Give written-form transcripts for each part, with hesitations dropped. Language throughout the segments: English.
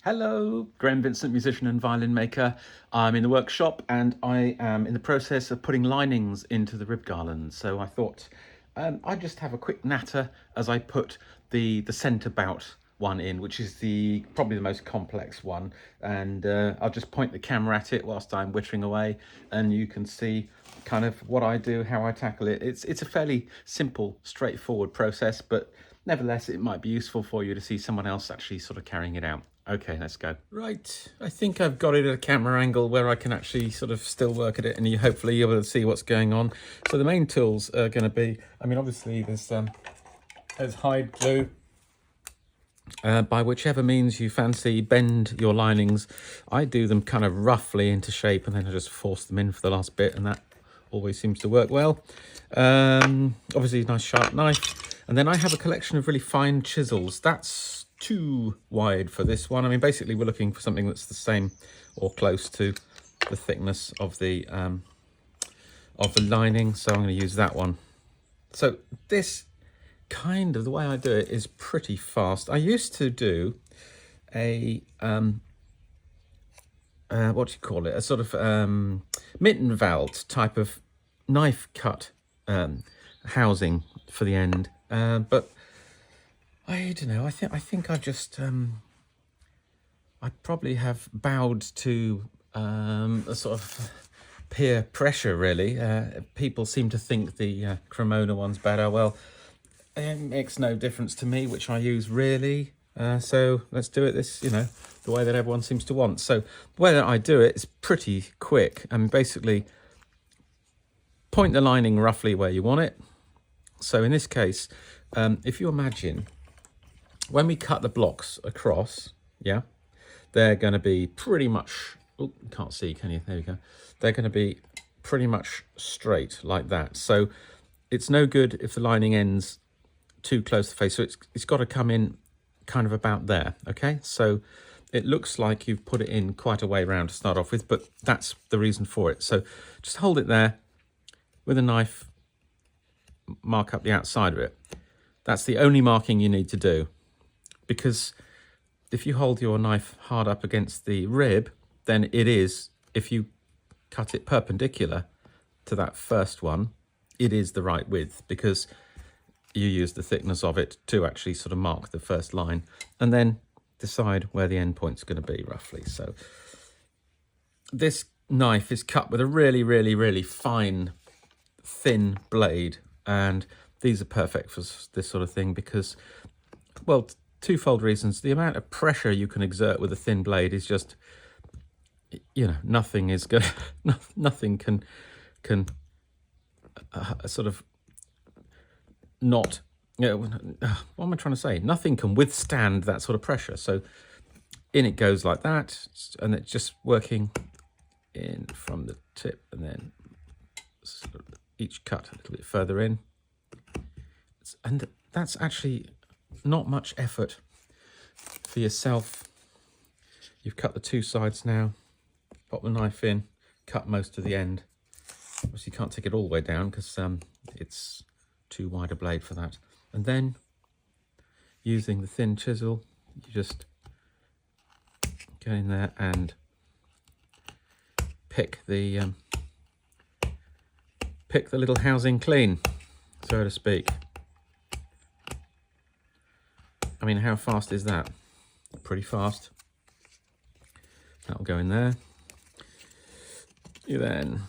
Hello, Graham Vincent, musician and violin maker. I'm in the workshop and I am in the process of putting linings into the rib garland. So I thought I'd just have a quick natter as I put the centre bout one in, which is probably the most complex one. And I'll just point the camera at it whilst I'm whittering away, and you can see kind of what I do, how I tackle it. It's a fairly simple, straightforward process, but nevertheless, it might be useful for you to see someone else actually sort of carrying it out. Okay, let's go. Right, I think I've got it at a camera angle where I can actually sort of still work at it, and hopefully you'll be able to see what's going on. So the main tools are going to be, obviously there's hide glue, by whichever means you fancy, bend your linings. I do them kind of roughly into shape, and then I just force them in for the last bit, and that always seems to work well. Obviously, a nice sharp knife, and then I have a collection of really fine chisels. That's too wide for this one. Basically, we're looking for something that's the same or close to the thickness of the lining, so I'm going to use that one. So this kind of, the way I do it is pretty fast. I used to do a what do you call it, a sort of Mittenwald type of knife cut housing for the end, but I don't know, I think I've just I probably have bowed to a sort of peer pressure, really. People seem to think the Cremona one's better. Well, it makes no difference to me which I use, really. So let's do it the way that everyone seems to want. So the way that I do it is pretty quick. Basically point the lining roughly where you want it. So in this case, if you imagine when we cut the blocks across, yeah, they're going to be pretty much, oh, you can't see, can you? There we go. They're going to be pretty much straight like that. So it's no good if the lining ends too close to the face. So it's got to come in kind of about there, okay? So it looks like you've put it in quite a way around to start off with, but that's the reason for it. So just hold it there with a knife, mark up the outside of it. That's the only marking you need to do, because if you hold your knife hard up against the rib, then it is, if you cut it perpendicular to that first one, it is the right width, because you use the thickness of it to actually sort of mark the first line, and then decide where the end point's going to be roughly. So this knife is cut with a really, really, really fine, thin blade, and these are perfect for this sort of thing because, well, twofold reasons. The amount of pressure you can exert with a thin blade is just, nothing is good. Nothing can sort of not, what am I trying to say? Nothing can withstand that sort of pressure. So in it goes like that, and it's just working in from the tip, and then sort of each cut a little bit further in. And that's actually not much effort for yourself. You've cut the two sides now, pop the knife in, cut most of the end. Obviously you can't take it all the way down because it's too wide a blade for that. And then using the thin chisel, you just go in there and pick the little housing clean, so to speak. How fast is that? Pretty fast. That'll go in there. You then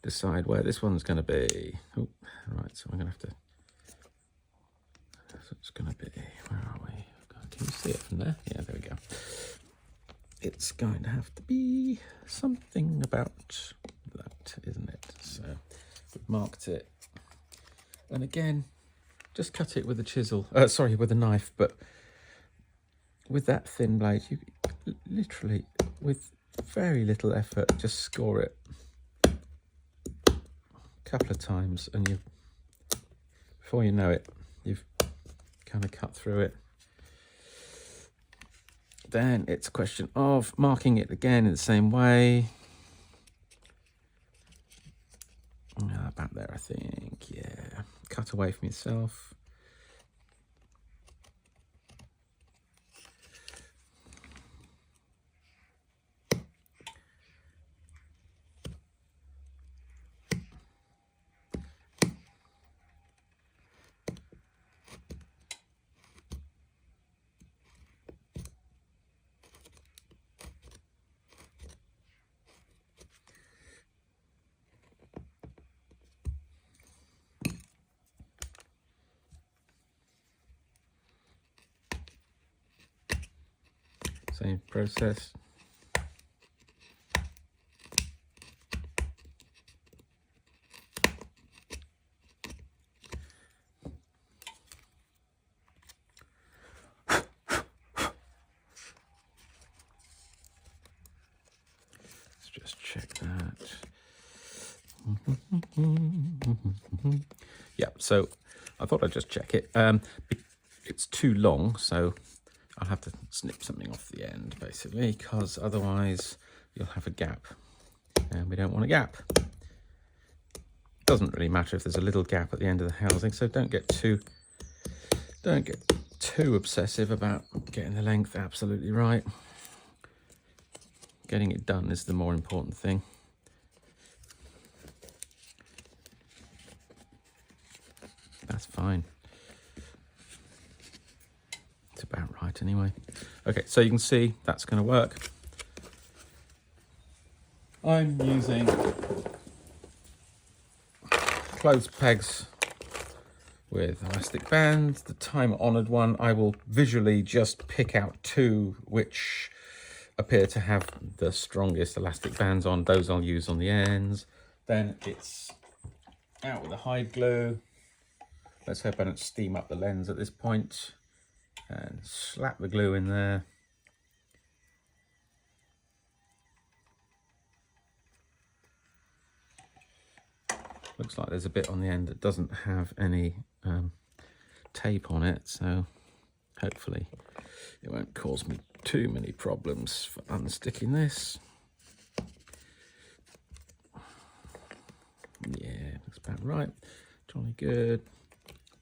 decide where this one's going to be. Oh, right, so I'm going to have to... So it's going to be... Where are we? Can you see it from there? Yeah, there we go. It's going to have to be something about that, isn't it? So we've marked it. And again, just cut it with a chisel, with a knife, but with that thin blade, you literally, with very little effort, just score it a couple of times, and before you know it, you've kind of cut through it. Then it's a question of marking it again in the same way. About there, I think, yeah. Cut away from yourself. Same process. Let's just check that. Yeah, so I thought I'd just check it. It's too long, so I'll have to snip something off the end, basically, because otherwise you'll have a gap, and we don't want a gap. Doesn't really matter if there's a little gap at the end of the housing, so don't get too obsessive about getting the length absolutely right. Getting it done is the more important thing. That's fine. It's about right anyway. Okay, so you can see that's going to work. I'm using clothes pegs with elastic bands. The time-honoured one, I will visually just pick out two which appear to have the strongest elastic bands on. Those I'll use on the ends. Then it's out with the hide glue. Let's hope I don't steam up the lens at this point. And slap the glue in there. Looks like there's a bit on the end that doesn't have any tape on it, so hopefully it won't cause me too many problems for unsticking this. Yeah, looks about right. Jolly good.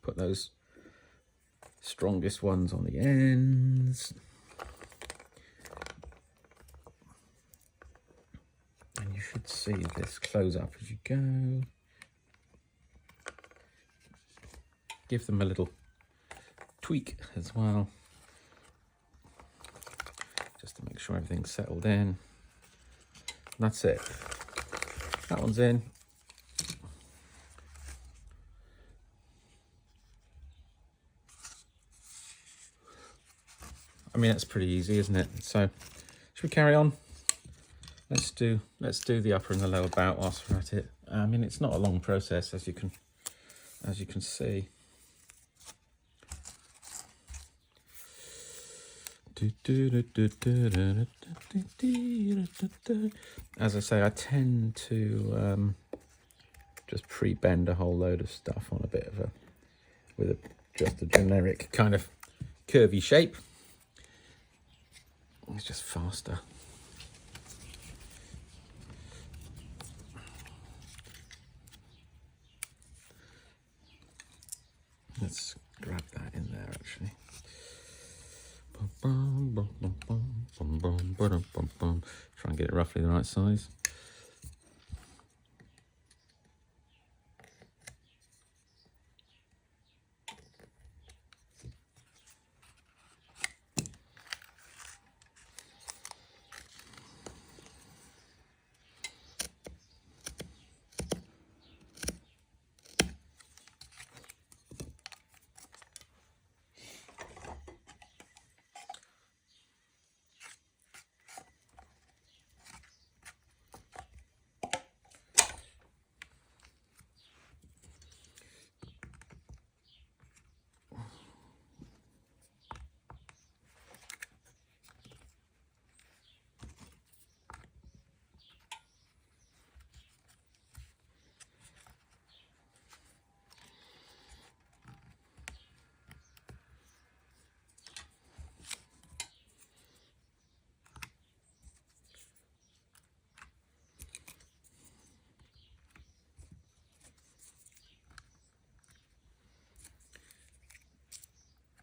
Put those strongest ones on the ends. And you should see this close up as you go. Give them a little tweak as well, just to make sure everything's settled in. And that's it. That one's in. I mean, that's pretty easy, isn't it? So, should we carry on? Let's do the upper and the lower bout whilst we're at it. I mean, it's not a long process, as you can see. As I say, I tend to just pre-bend a whole load of stuff on a bit of just a generic kind of curvy shape. It's just faster. Let's grab that in there actually. Try and get it roughly the right size.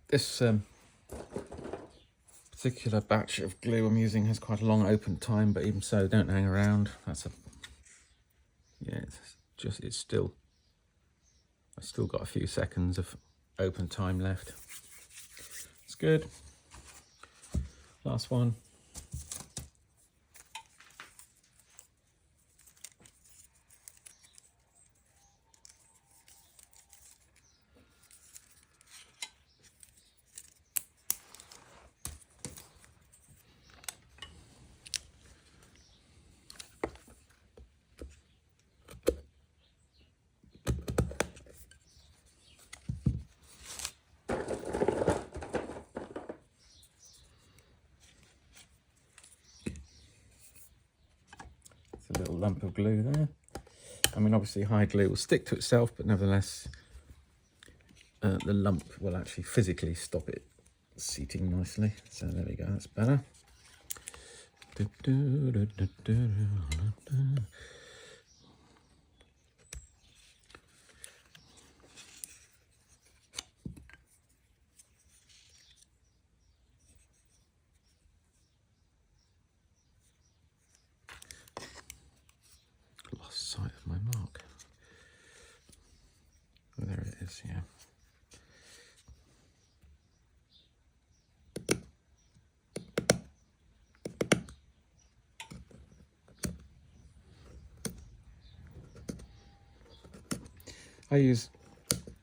This particular batch of glue I'm using has quite a long open time, but even so, don't hang around. I've still got a few seconds of open time left. It's good. Last one. a little lump of glue there. I mean, obviously high glue will stick to itself, but nevertheless, the lump will actually physically stop it seating nicely. So there we go, that's better. Lost sight of my mark. Oh, there it is, yeah. I use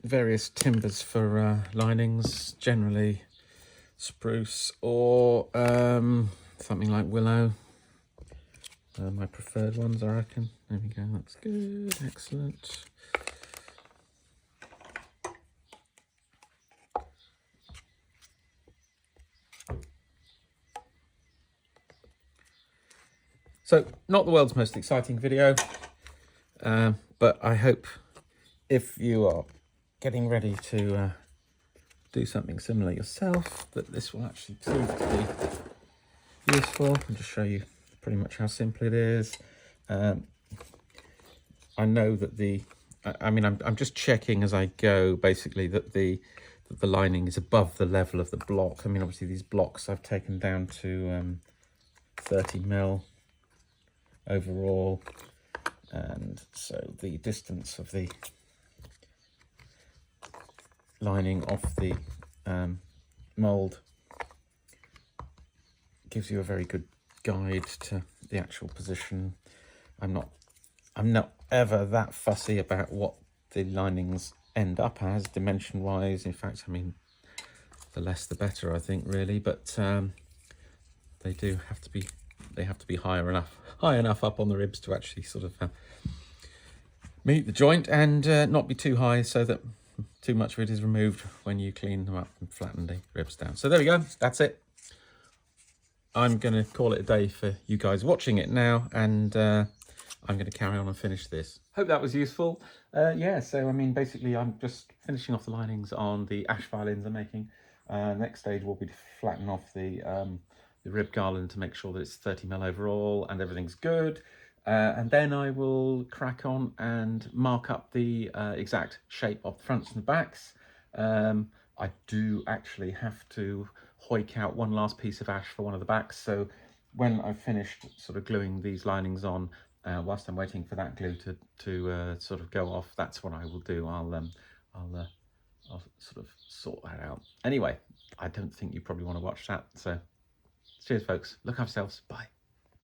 various timbers for linings, generally spruce or something like willow. My preferred ones, I reckon. There we go, that's good, excellent. So, not the world's most exciting video, but I hope if you are getting ready to do something similar yourself, that this will actually prove to be useful. I'll just show you pretty much how simple it is. I know that I'm just checking as I go, basically, that the lining is above the level of the block. I mean, obviously these blocks I've taken down to 30mm overall, and so the distance of the lining off the mould gives you a very good guide to the actual position. I'm not ever that fussy about what the linings end up as dimension wise. In fact, I mean, the less the better, I think, really, but they have to be high enough up on the ribs to actually sort of meet the joint, and not be too high so that too much of it is removed when you clean them up and flatten the ribs down. So there we go, that's it. I'm going to call it a day for you guys watching it now, and I'm going to carry on and finish this. Hope that was useful. Yeah, so I mean, basically I'm just finishing off the linings on the ash violins I'm making. Next stage will be to flatten off the rib garland to make sure that it's 30mm overall and everything's good. And then I will crack on and mark up the exact shape of the fronts and the backs. I do actually have to hoik out one last piece of ash for one of the backs, so when I've finished sort of gluing these linings on, whilst I'm waiting for that glue to sort of go off, that's what I will do. I'll sort of sort that out. Anyway, I don't think you probably want to watch that, so cheers folks, look after yourselves, bye.